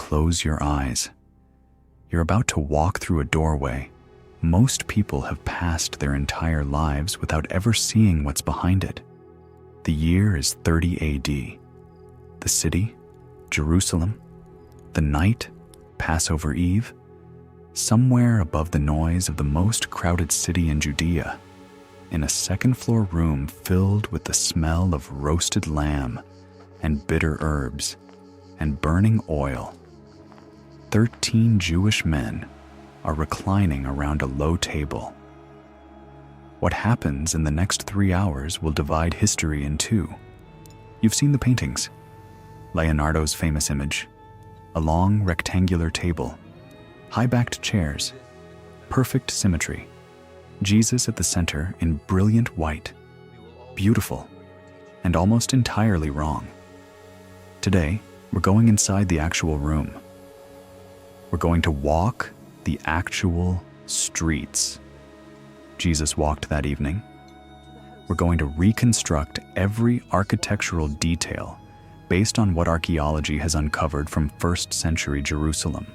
close your eyes. You're about to walk through a doorway most people have passed their entire lives without ever seeing what's behind it. The year is 30 AD. The city, Jerusalem. The night, Passover Eve. Somewhere above the noise of the most crowded city in Judea, in a second-floor room filled with the smell of roasted lamb and bitter herbs and burning oil, 13 Jewish men are reclining around a low table. What happens in the next 3 hours will divide history in two. You've seen the paintings. Leonardo's famous image, a long rectangular table, high-backed chairs, perfect symmetry, Jesus at the center in brilliant white, beautiful, and almost entirely wrong. Today, we're going inside the actual room. We're going to walk the actual streets Jesus walked that evening. We're going to reconstruct every architectural detail based on what archaeology has uncovered from first century Jerusalem.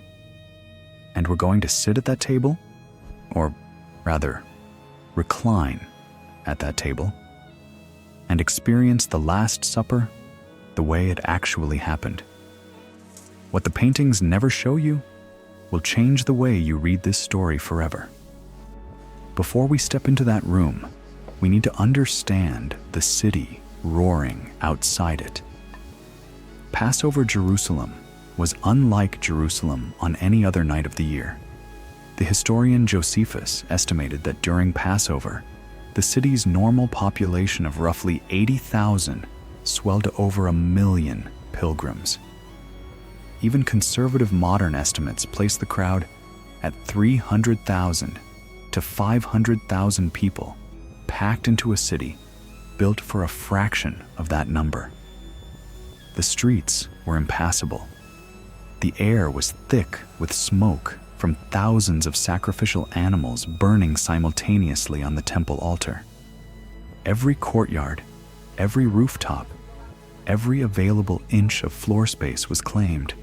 And we're going to sit at that table, or rather, recline at that table, and experience the Last Supper the way it actually happened. What the paintings never show you will change the way you read this story forever. Before we step into that room, we need to understand the city roaring outside it. Passover Jerusalem was unlike Jerusalem on any other night of the year. The historian Josephus estimated that during Passover, the city's normal population of roughly 80,000 swelled to over 1 million pilgrims. Even conservative modern estimates place the crowd at 300,000 to 500,000 people packed into a city built for a fraction of that number. The streets were impassable. The air was thick with smoke from thousands of sacrificial animals burning simultaneously on the temple altar. Every courtyard, every rooftop, every available inch of floor space was claimed.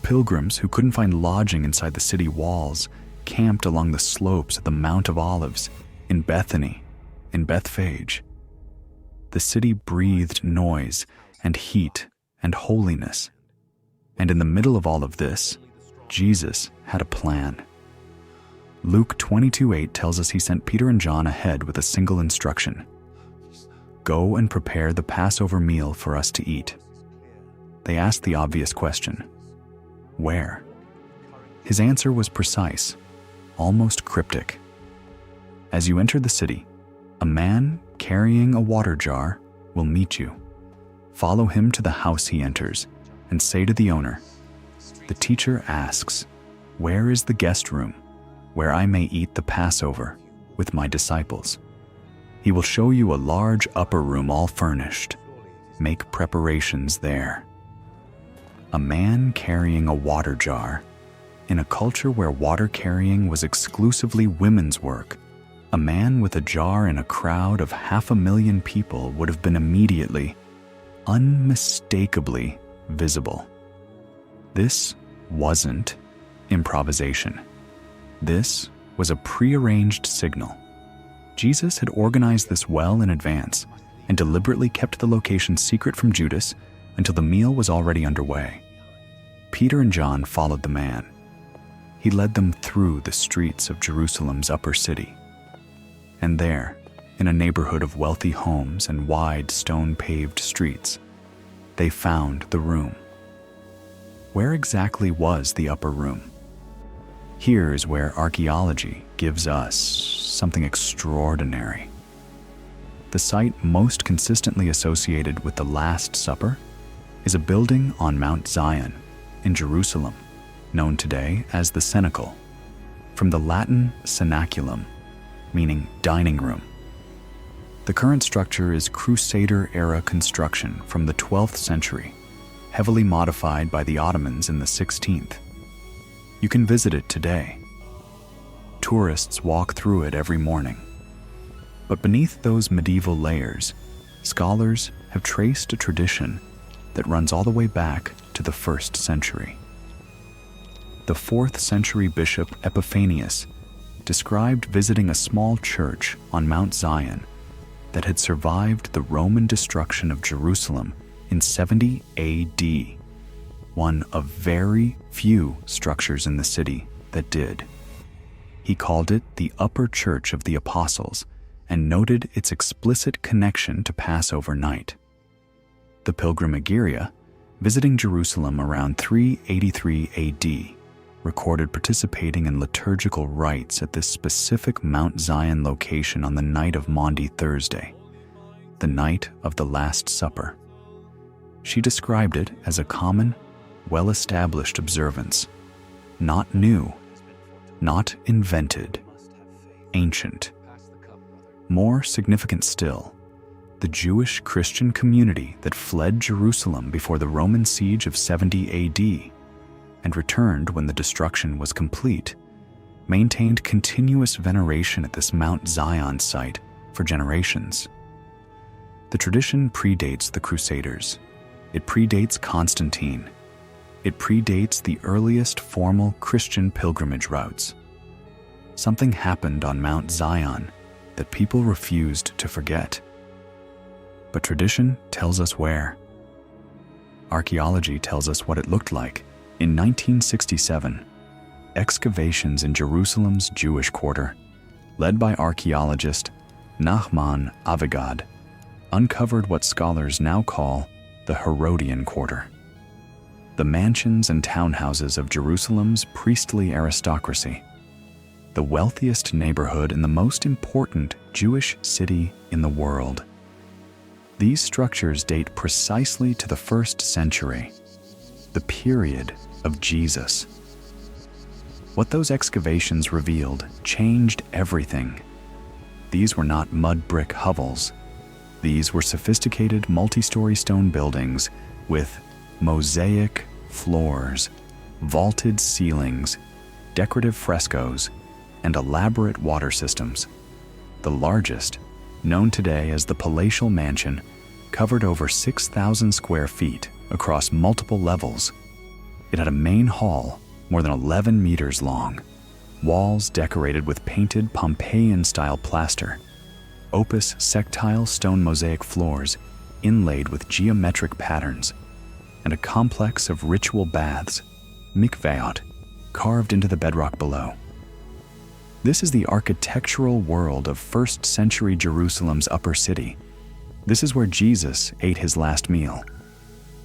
Pilgrims who couldn't find lodging inside the city walls camped along the slopes of the Mount of Olives in Bethany, in Bethphage. The city breathed noise and heat and holiness. And in the middle of all of this, Jesus had a plan. Luke 22:8 tells us he sent Peter and John ahead with a single instruction: go and prepare the Passover meal for us to eat. They asked the obvious question: where? His answer was precise, almost cryptic. As you enter the city, a man carrying a water jar will meet you. Follow him to the house he enters and say to the owner, the teacher asks, where is the guest room where I may eat the Passover with my disciples? He will show you a large upper room all furnished. Make preparations there. A man carrying a water jar. In a culture where water carrying was exclusively women's work, a man with a jar in a crowd of 500,000 people would have been immediately, unmistakably visible. This wasn't improvisation. This was a prearranged signal. Jesus had organized this well in advance and deliberately kept the location secret from Judas until the meal was already underway. Peter and John followed the man. He led them through the streets of Jerusalem's upper city. And there, in a neighborhood of wealthy homes and wide stone-paved streets, they found the room. Where exactly was the upper room? Here is where archaeology gives us something extraordinary. The site most consistently associated with the Last Supper is a building on Mount Zion in Jerusalem, known today as the Cenacle, from the Latin cenaculum, meaning dining room. The current structure is Crusader-era construction from the 12th century, heavily modified by the Ottomans in the 16th. You can visit it today. Tourists walk through it every morning. But beneath those medieval layers, scholars have traced a tradition that runs all the way back to the 1st century. the 4th century bishop Epiphanius described visiting a small church on Mount Zion that had survived the Roman destruction of Jerusalem in 70 AD, one of very few structures in the city that did. He called it the Upper Church of the Apostles and noted its explicit connection to Passover night. The pilgrim Egeria, visiting Jerusalem around 383 AD, recorded participating in liturgical rites at this specific Mount Zion location on the night of Maundy Thursday, the night of the Last Supper. She described it as a common, well-established observance, not new, not invented, ancient. More significant still, the Jewish Christian community that fled Jerusalem before the Roman siege of 70 AD and returned when the destruction was complete, maintained continuous veneration at this Mount Zion site for generations. The tradition predates the Crusaders. It predates Constantine. It predates the earliest formal Christian pilgrimage routes. Something happened on Mount Zion that people refused to forget. But tradition tells us where. Archaeology tells us what it looked like. In 1967, excavations in Jerusalem's Jewish quarter, led by archaeologist Nachman Avigad, uncovered what scholars now call the Herodian quarter. The mansions and townhouses of Jerusalem's priestly aristocracy, the wealthiest neighborhood in the most important Jewish city in the world. These structures date precisely to the 1st century, the period of Jesus. What those excavations revealed changed everything. These were not mud brick hovels. These were sophisticated multi-story stone buildings with mosaic floors, vaulted ceilings, decorative frescoes, and elaborate water systems. The largest, known today as the Palatial Mansion, covered over 6,000 square feet across multiple levels. It had a main hall more than 11 meters long, walls decorated with painted Pompeian-style plaster, opus sectile stone mosaic floors inlaid with geometric patterns, and a complex of ritual baths, mikvaot, carved into the bedrock below. This is the architectural world of 1st century Jerusalem's upper city. This is where Jesus ate his last meal.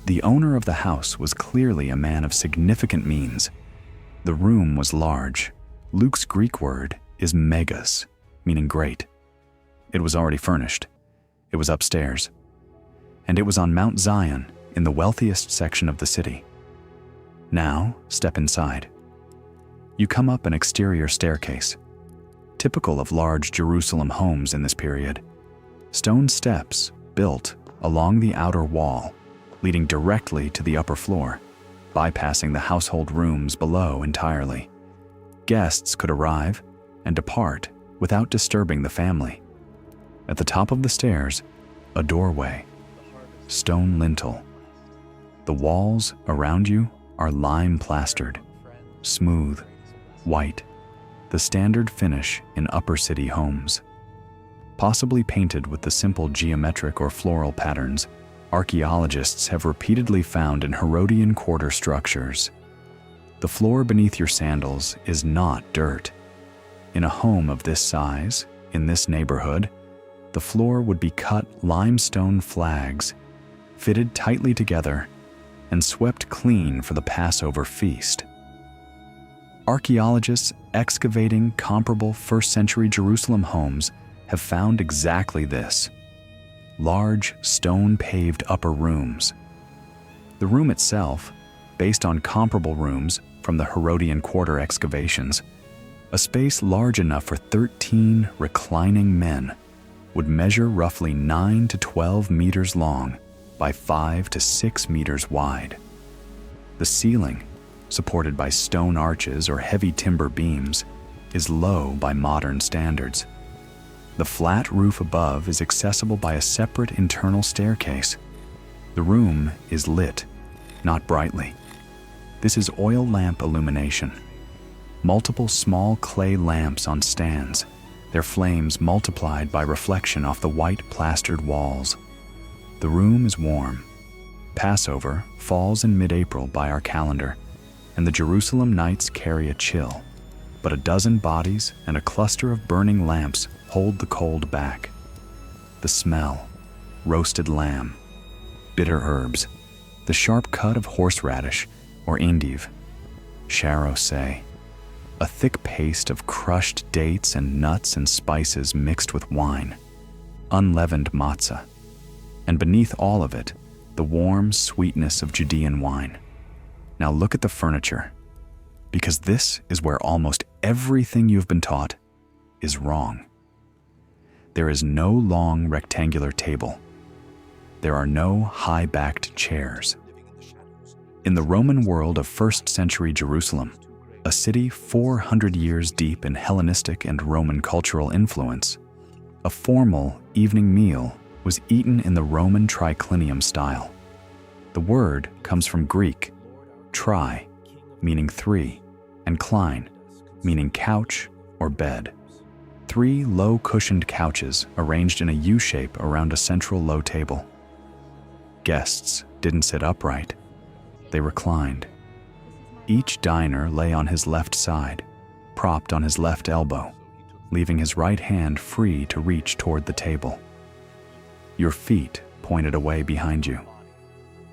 The owner of the house was clearly a man of significant means. The room was large. Luke's Greek word is megas, meaning great. It was already furnished. It was upstairs. And it was on Mount Zion, in the wealthiest section of the city. Now, step inside. You come up an exterior staircase, typical of large Jerusalem homes in this period. Stone steps built along the outer wall, leading directly to the upper floor, bypassing the household rooms below entirely. Guests could arrive and depart without disturbing the family. At the top of the stairs, a doorway, stone lintel. The walls around you are lime plastered, smooth, white, the standard finish in upper city homes. Possibly painted with the simple geometric or floral patterns archaeologists have repeatedly found in Herodian quarter structures. The floor beneath your sandals is not dirt. In a home of this size, in this neighborhood, the floor would be cut limestone flags, fitted tightly together, and swept clean for the Passover feast. Archaeologists excavating comparable 1st century Jerusalem homes have found exactly this: large stone-paved upper rooms. The room itself, based on comparable rooms from the Herodian quarter excavations, a space large enough for 13 reclining men, would measure roughly 9 to 12 meters long by 5 to 6 meters wide. The ceiling, supported by stone arches or heavy timber beams, is low by modern standards. The flat roof above is accessible by a separate internal staircase. The room is lit, not brightly. This is oil lamp illumination. Multiple small clay lamps on stands, their flames multiplied by reflection off the white plastered walls. The room is warm. Passover falls in mid-April by our calendar, and the Jerusalem nights carry a chill. But a dozen bodies and a cluster of burning lamps hold the cold back. The smell, roasted lamb, bitter herbs, the sharp cut of horseradish or endive, charosé, a thick paste of crushed dates and nuts and spices mixed with wine, unleavened matzah, and beneath all of it, the warm sweetness of Judean wine. Now look at the furniture, because this is where almost everything you've been taught is wrong. There is no long rectangular table. There are no high-backed chairs. In the Roman world of 1st century Jerusalem, a city 400 years deep in Hellenistic and Roman cultural influence, a formal evening meal was eaten in the Roman Triclinium style. The word comes from Greek, tri, meaning three, and cline, meaning couch or bed. 3 low-cushioned couches arranged in a U shape around a central low table. Guests didn't sit upright. They reclined. Each diner lay on his left side, propped on his left elbow, leaving his right hand free to reach toward the table. Your feet pointed away behind you.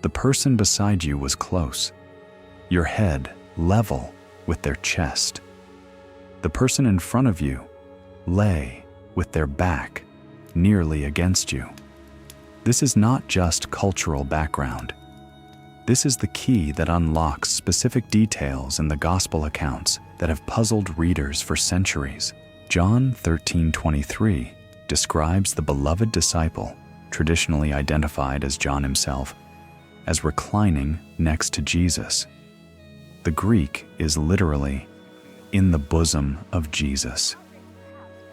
The person beside you was close, your head level with their chest. The person in front of you lay with their back nearly against you. This is not just cultural background. This is the key that unlocks specific details in the gospel accounts that have puzzled readers for centuries. John 13:23 describes the beloved disciple, traditionally identified as John himself, as reclining next to Jesus. The Greek is literally, in the bosom of Jesus.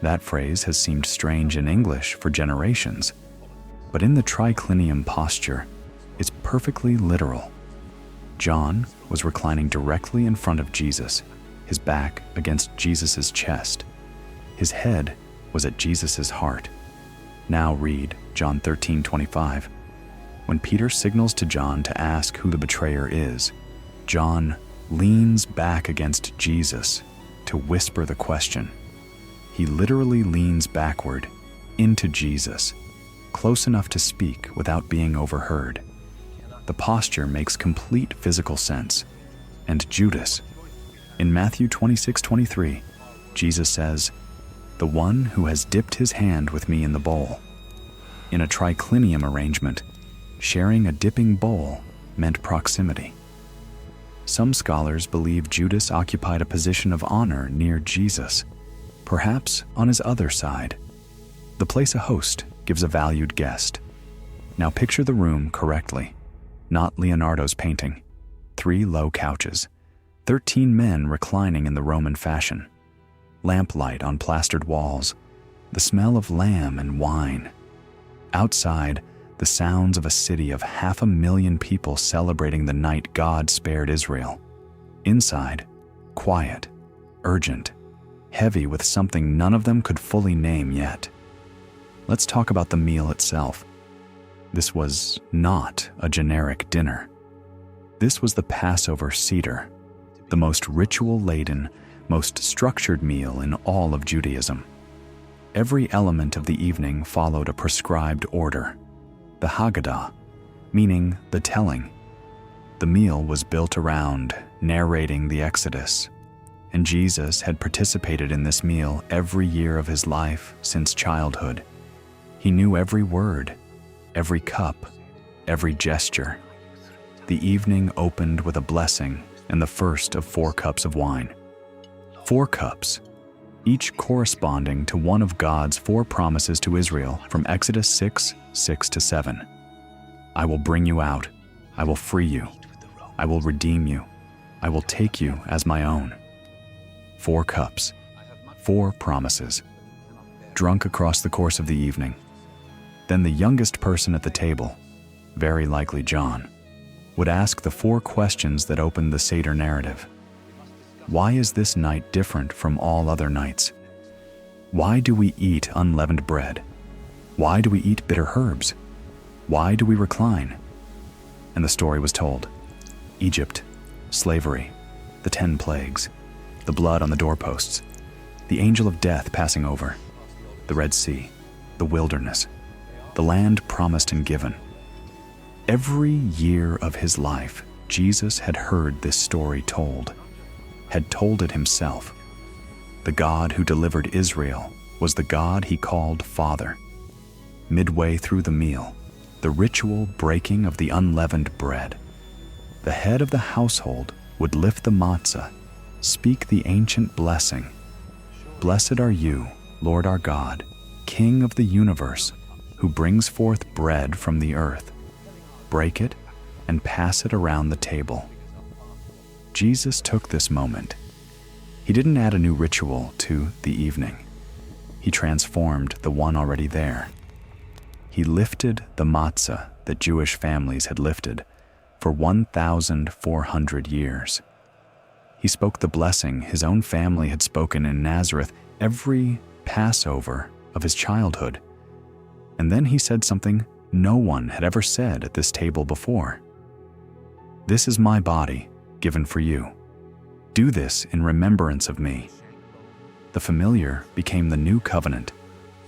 That phrase has seemed strange in English for generations, but in the triclinium posture, it's perfectly literal. John was reclining directly in front of Jesus, his back against Jesus' chest. His head was at Jesus' heart. Now read John 13:25. When Peter signals to John to ask who the betrayer is, John leans back against Jesus to whisper the question. He literally leans backward into Jesus, close enough to speak without being overheard. The posture makes complete physical sense. And Judas, in Matthew 26:23, Jesus says, "The one who has dipped his hand with me in the bowl." In a triclinium arrangement, sharing a dipping bowl meant proximity. Some scholars believe Judas occupied a position of honor near Jesus, perhaps on his other side. The place a host gives a valued guest. Now picture the room correctly, not Leonardo's painting. 3 low couches, 13 men reclining in the Roman fashion, lamplight on plastered walls, the smell of lamb and wine. Outside, the sounds of a city of 500,000 people celebrating the night God spared Israel. Inside, quiet, urgent, heavy with something none of them could fully name yet. Let's talk about the meal itself. This was not a generic dinner. This was the Passover Seder, the most ritual-laden, most structured meal in all of Judaism. Every element of the evening followed a prescribed order. The Haggadah, meaning the telling. The meal was built around narrating the Exodus, and Jesus had participated in this meal every year of his life since childhood. He knew every word, every cup, every gesture. The evening opened with a blessing and the first of 4 cups of wine. 4 cups, each corresponding to one of God's 4 promises to Israel from Exodus 6:6-7. I will bring you out. I will free you. I will redeem you. I will take you as my own. 4 cups, 4 promises, drunk across the course of the evening. Then the youngest person at the table, very likely John, would ask the 4 questions that opened the Seder narrative. Why is this night different from all other nights? Why do we eat unleavened bread? Why do we eat bitter herbs? Why do we recline? And the story was told. Egypt, slavery, the 10 plagues, the blood on the doorposts, the angel of death passing over, the Red Sea, the wilderness, the land promised and given. Every year of his life, Jesus had heard this story told, had told it himself. The God who delivered Israel was the God he called Father. Midway through the meal, the ritual breaking of the unleavened bread, the head of the household would lift the matzah, speak the ancient blessing. Blessed are you, Lord our God, King of the universe, who brings forth bread from the earth. Break it and pass it around the table. Jesus took this moment. He didn't add a new ritual to the evening. He transformed the one already there. He lifted the matzah that Jewish families had lifted for 1,400 years. He spoke the blessing his own family had spoken in Nazareth every Passover of his childhood. And then he said something no one had ever said at this table before. This is my body given for you. Do this in remembrance of me. The familiar became the new covenant,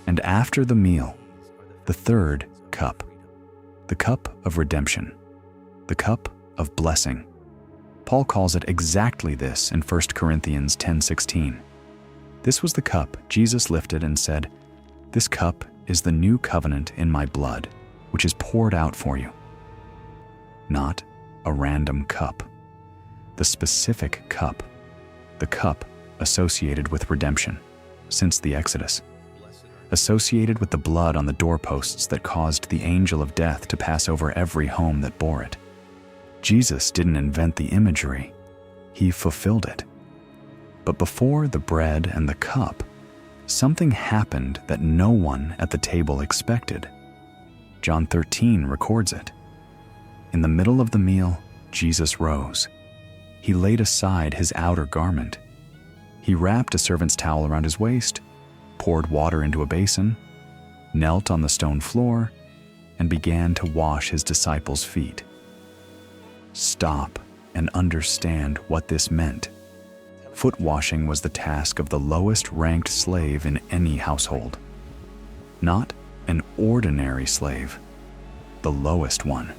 and after the meal, the 3rd cup, the cup of redemption, the cup of blessing. Paul calls it exactly this in 1 Corinthians 10:16. This was the cup Jesus lifted and said, "This cup is the new covenant in my blood, which is poured out for you." Not a random cup. The specific cup. The cup associated with redemption, since the Exodus. Associated with the blood on the doorposts that caused the angel of death to pass over every home that bore it. Jesus didn't invent the imagery, he fulfilled it. But before the bread and the cup, something happened that no one at the table expected. John 13 records it. In the middle of the meal, Jesus rose. He laid aside his outer garment. He wrapped a servant's towel around his waist, poured water into a basin, knelt on the stone floor, and began to wash his disciples' feet. Stop and understand what this meant. Foot washing was the task of the lowest ranked slave in any household. Not an ordinary slave, the lowest one.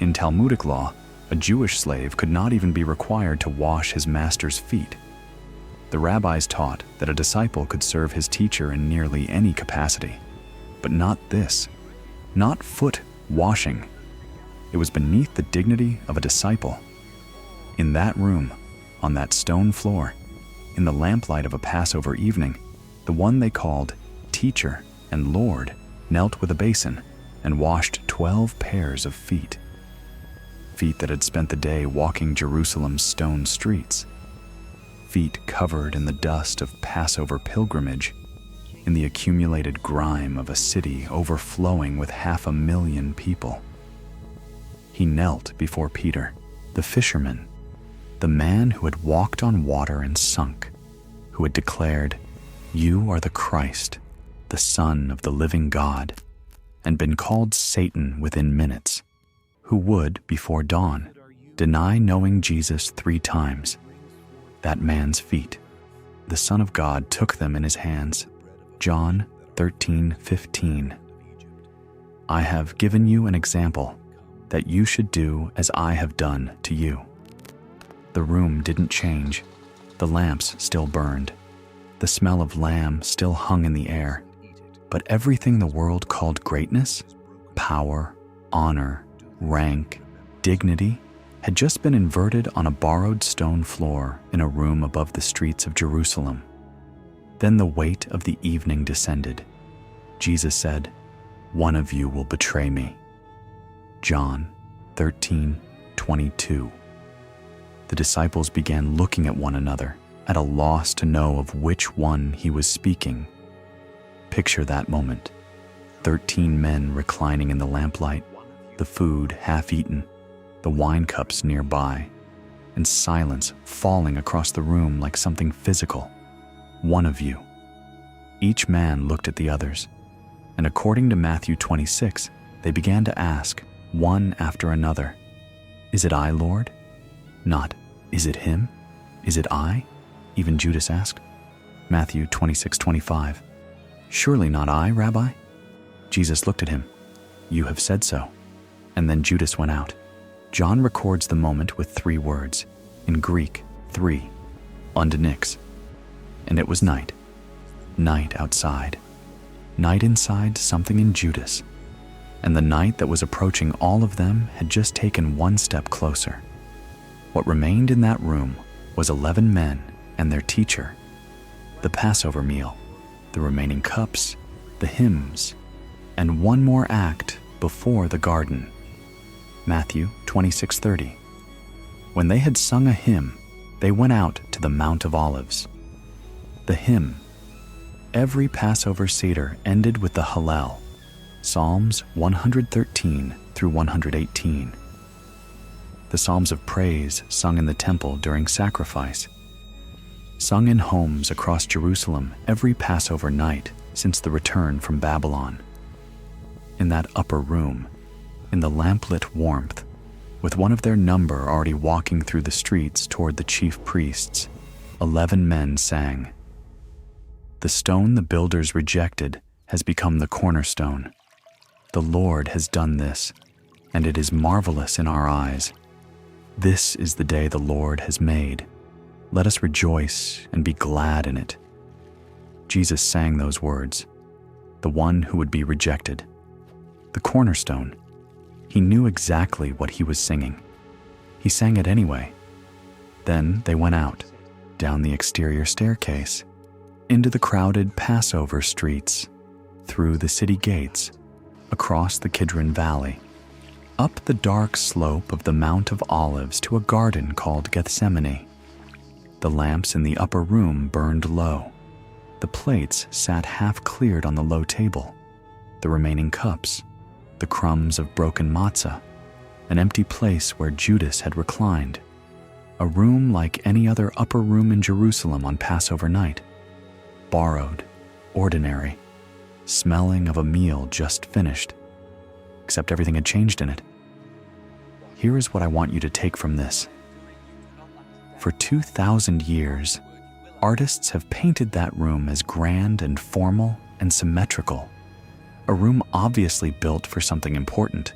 In Talmudic law, a Jewish slave could not even be required to wash his master's feet. The rabbis taught that a disciple could serve his teacher in nearly any capacity, but not this, not foot washing. It was beneath the dignity of a disciple. In that room, on that stone floor, in the lamplight of a Passover evening, the one they called Teacher and Lord knelt with a basin and washed 12 pairs of feet. Feet that had spent the day walking Jerusalem's stone streets. Feet covered in the dust of Passover pilgrimage, in the accumulated grime of a city overflowing with 500,000 people. He knelt before Peter, the fisherman, the man who had walked on water and sunk, who had declared, "You are the Christ, the Son of the living God," and been called Satan within minutes, who would, before dawn, deny knowing Jesus 3 times. That man's feet, the Son of God took them in his hands. John 13:15. I have given you an example, that you should do as I have done to you. The room didn't change. The lamps still burned. The smell of lamb still hung in the air. But everything the world called greatness, power, honor, rank, dignity, had just been inverted on a borrowed stone floor in a room above the streets of Jerusalem. Then the weight of the evening descended. Jesus said, "One of you will betray me." John 13:22. The disciples began looking at one another, at a loss to know of which one he was speaking. Picture that moment. 13 men reclining in the lamplight, the food half-eaten, the wine cups nearby, and silence falling across the room like something physical. One of you. Each man looked at the others, and according to Matthew 26, they began to ask, one after another, "Is it I, Lord?" Not, "Is it him? Is it I?" even Judas asked. Matthew 26:25, "Surely not I, Rabbi?" Jesus looked at him. "You have said so." And then Judas went out. John records the moment with 3 words, in Greek, 3, und nix. And it was night. Night outside. Night inside something in Judas. And the night that was approaching all of them had just taken one step closer. What remained in that room was 11 men and their teacher, the Passover meal, the remaining cups, the hymns, and one more act before the garden. Matthew 26:30. When they had sung a hymn, they went out to the Mount of Olives. The hymn. Every Passover Seder ended with the Hallel, Psalms 113 through 118. The Psalms of praise sung in the temple during sacrifice, sung in homes across Jerusalem every Passover night since the return from Babylon. In that upper room, in the lamplit warmth, with one of their number already walking through the streets toward the chief priests, 11 men sang, "The stone the builders rejected has become the cornerstone. The Lord has done this, and it is marvelous in our eyes. This is the day the Lord has made. Let us rejoice and be glad in it." Jesus sang those words, the one who would be rejected, the cornerstone. He knew exactly what he was singing. He sang it anyway. Then they went out, down the exterior staircase, into the crowded Passover streets, through the city gates, across the Kidron Valley, up the dark slope of the Mount of Olives to a garden called Gethsemane. The lamps in the upper room burned low. The plates sat half cleared on the low table. The remaining cups, the crumbs of broken matzah, an empty place where Judas had reclined, a room like any other upper room in Jerusalem on Passover night, borrowed, ordinary, smelling of a meal just finished, except everything had changed in it. Here is what I want you to take from this. For 2,000 years, artists have painted that room as grand and formal and symmetrical, a room obviously built for something important,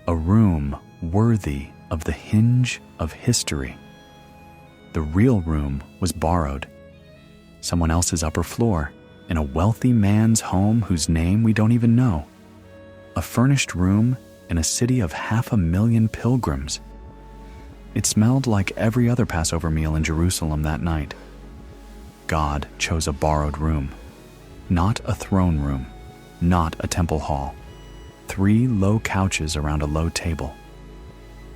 a room worthy of the hinge of history. The real room was borrowed, someone else's upper floor, in a wealthy man's home whose name we don't even know, a furnished room in a city of 500,000 pilgrims. It smelled like every other Passover meal in Jerusalem that night. God chose a borrowed room, not a throne room, not a temple hall. 3 low couches around a low table.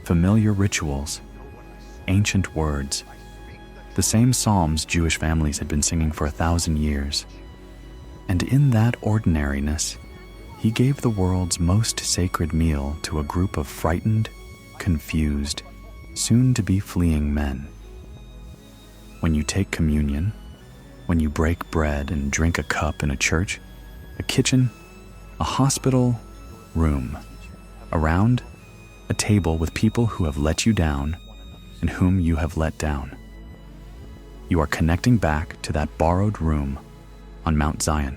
Familiar rituals, ancient words, the same psalms Jewish families had been singing for 1,000 years. And in that ordinariness, he gave the world's most sacred meal to a group of frightened, confused, soon-to-be fleeing men. When you take communion, when you break bread and drink a cup in a church, a kitchen, a hospital, room, around a table with people who have let you down and whom you have let down, you are connecting back to that borrowed room on Mount Zion,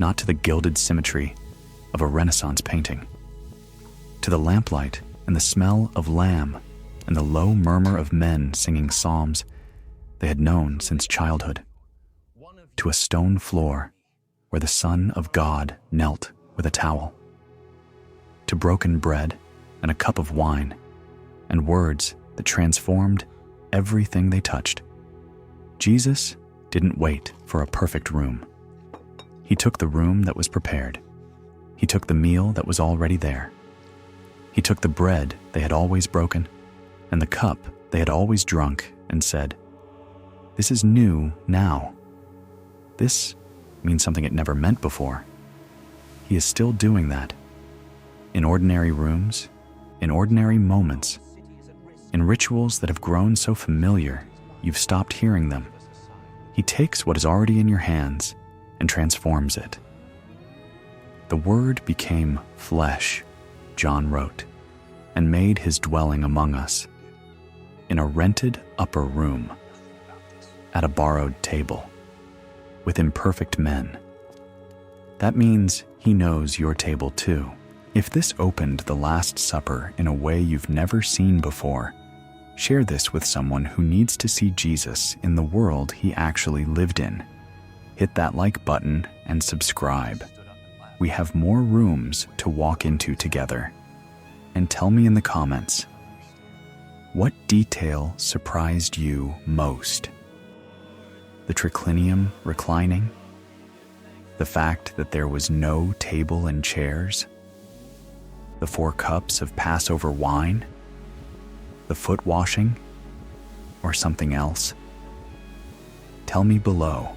not to the gilded symmetry of a Renaissance painting, to the lamplight and the smell of lamb and the low murmur of men singing psalms they had known since childhood, to a stone floor where the Son of God knelt with a towel, to broken bread and a cup of wine and words that transformed everything they touched. Jesus didn't wait for a perfect room. He took the room that was prepared. He took the meal that was already there. He took the bread they had always broken and the cup they had always drunk and said, "This is new now. This means something it never meant before." He is still doing that. In ordinary rooms, in ordinary moments, in rituals that have grown so familiar you've stopped hearing them. He takes what is already in your hands and transforms it. The Word became flesh, John wrote, and made his dwelling among us, in a rented upper room, at a borrowed table, with imperfect men. That means he knows your table too. If this opened the Last Supper in a way you've never seen before, share this with someone who needs to see Jesus in the world he actually lived in. Hit that like button and subscribe. We have more rooms to walk into together. And tell me in the comments, what detail surprised you most? The triclinium reclining? The fact that there was no table and chairs? The 4 cups of Passover wine? The foot washing? Or something else? Tell me below.